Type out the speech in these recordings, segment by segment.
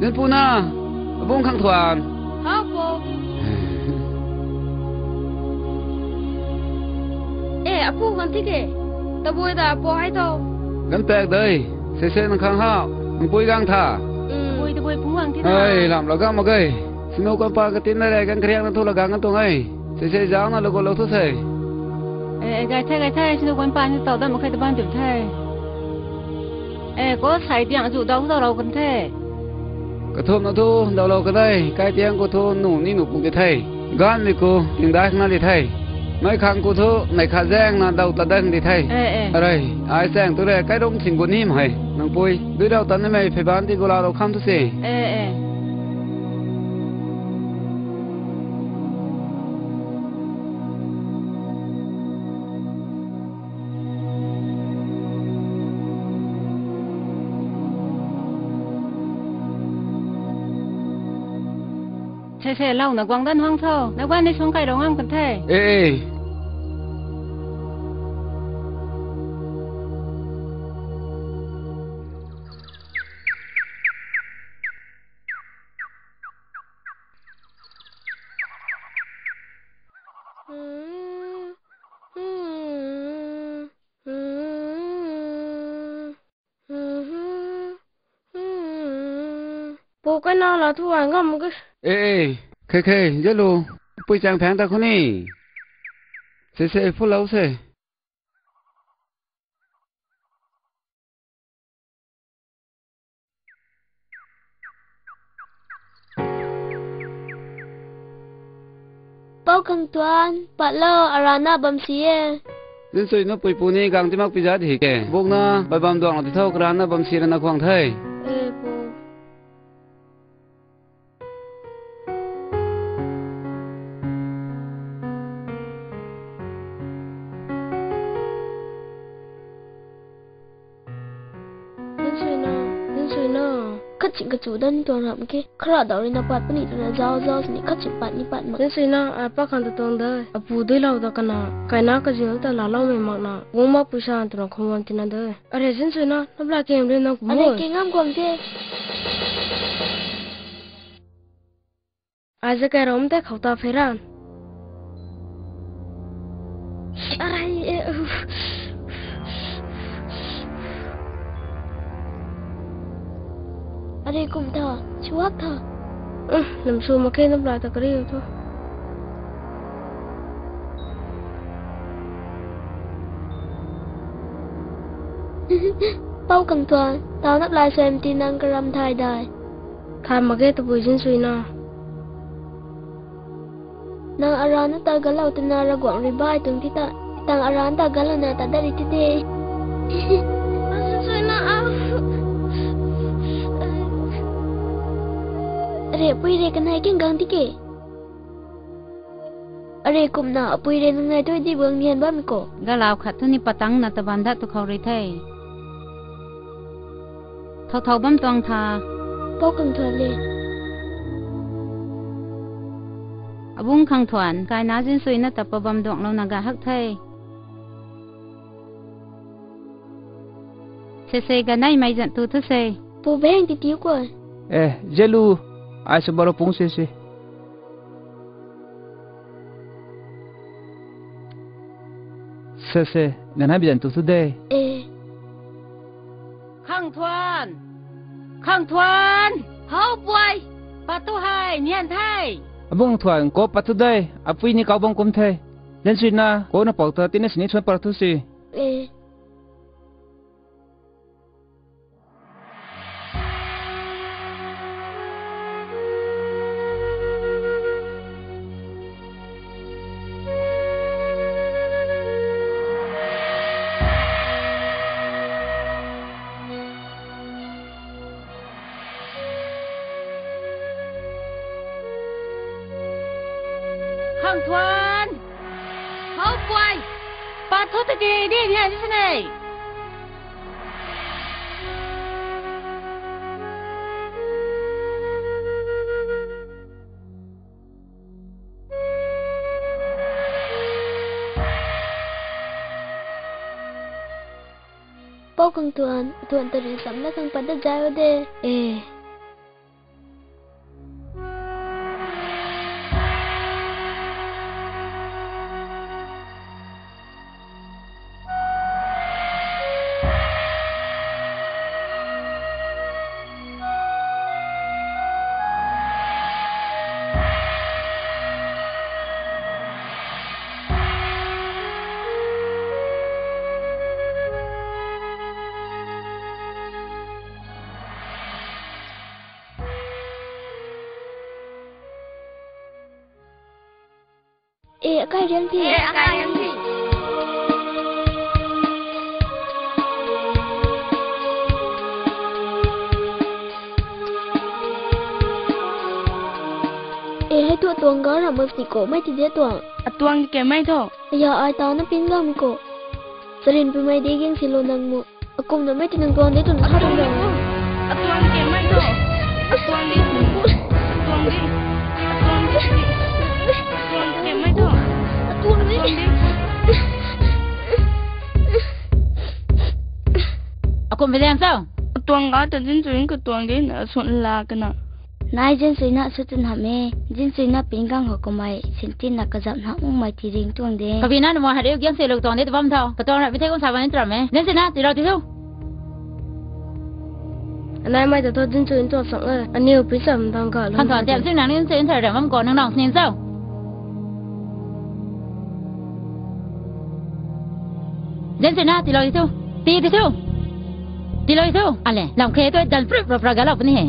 Đến phu na, bông khang thoàn. Hả cô? Ê, phu con thích kì, ta bôi ta bôi hay đâu? Gắn bẹc đây, xe nó khang hao, mình bôi gang thả. Bôi ta bôi phu hàng thế nào? Ê, làm là gang mà cây. Xin đâu con pa cái tin này gắn kẹo nó thôi là gang ngắn tung ấy. Xe giáo nó là lâu thôi thầy. Ê, gai thay, xin đâu con pa như tàu ta mà khai ta ban tiểu thay. Ê, có xài điện rủ đâu đâu con thế. Cái thôn nó thu đầu lâu cái đây, cái tiếng của thôn nụ ní nụ cũng để thầy. Gan thì cô, tiếng đai nó để thầy. Mấy khang của thu, này khá giang là đầu ta đăng để thầy. Ở đây, ai sang tôi đây cái đông chính của ním hay, nâng bôi. Đứa đầu tấn này phải bán thì cô lao đâu không thôi gì. Xe lâu nó quăng đến hoang thơ, nó quăng đi xuống cây đồng ăn cần thế. Ê. Bố cái nào là thu hàng ngâm cái. Ê, khê, rất luôn. Bùi chàng phán ta không nì. Xe, phút lâu xe. Bao cần tuan, bạn lơ arana bầm xí e. Nên rồi nó bùi nì gang tí mắc bí giá thì kể. Bốc na, bài bầm đoạn là thì thâu arana bầm xí là nó khoang thầy. Chỉnh cái chủ đơn tuần hầm kia, khá là đầu lên nó bật bên này là giao thì cắt chỉnh bạn như bạn mà. Nên suy na, bác hàng tự tuần đây, bù đôi lâu đó cái nào, cái nào cái gì đó là lâu mình mặc nào, cũng mặc bù sang tụi nó không quan tin đây. Ở đây nên suy na, nó là game lên nó cũng. Ở đây cái ngắm quăng thế. Ai sẽ cái rồng thế khẩu ta phải ran. Ở đây. Ở đây cùng thở, chuốc thở. Nằm xuống mà kêu nó lại ta cái điều thôi. Bao cần tuần, tao nắp lại xem tin năng gram thai đời. Thai mà kêu tao bùi xin suy nào. Nang aran ta galau tena ra guang ribai tung tita. Tang aran ta galau na ta dari tide. Are pui re kan hai king gang tike. Are kum na pui re nang ngai toi di buang nian ba mi ko. Galau khat tu ni patang na ta banda tu khau ri thai. Thau bam tuang tha. Bao cần thua le. abung khang thuan kai na jin sui na tapabam dong lo naga hak thai se ga nai mai jan tu thu se Bố bé anh tí tiếu của. Jelu, ai sẽ bảo pung se. Se, ngana bidan tu today. Khang Thuan, hau boy, patu hai, nian thai. Abung thuan ko patu day, apui ni kau bang kum thai. Len sui na, ko na pauta tinas ni chuan partu si. Khang Thuan, hau boy, patu tadi di nian di sini. Bố con Thuan tự nhiên sắm nó thằng bắt được dài ở đây. Cái riêng thì. Hay tụi tuồng có là một tí cổ mấy tí dễ tuồng. Tuồng kẻ mấy thôi. Giờ ai tao nó pin gom cổ. Giờ đến bây đi ghiêng xì lô nâng mụ. Cùng nó mấy tí nâng tuồng để tụi nó khát trong đầu. Tuồng kẻ mấy thôi. Tuồng đi. Tuồng đi. Tuồng đi. Tuồng kẻ mấy thôi. Tuồng đi. Aku bilang sao? Tuồng có tự nhiên chuyện của tuồng đi nữa xuân là cái nào. Nai jin sui na su tin hame jin sui na pinggang ho komai sintin na kazam na ung mai ti ring tuang de Kavina mo hadiu gyang se lok tong de bam thau ka tong ra bithe kon sawan tra me nen se na ti ro ti su Nai mai to jin sui to sang a aniu pi sam dang ka Khang Thuan tem sing nang nen se thar ra mam ko nang nong snin sao nen se na ti lo ti su ti lo ti su ale lòng khe tôi dal prip ra ga lok ni he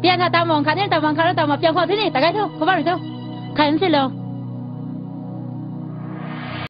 Tiyan tao mong khá nên tao mong khá tao mà piao kho thế này, tại cái thôi, có bao nhiêu thôi, khai em xin lô.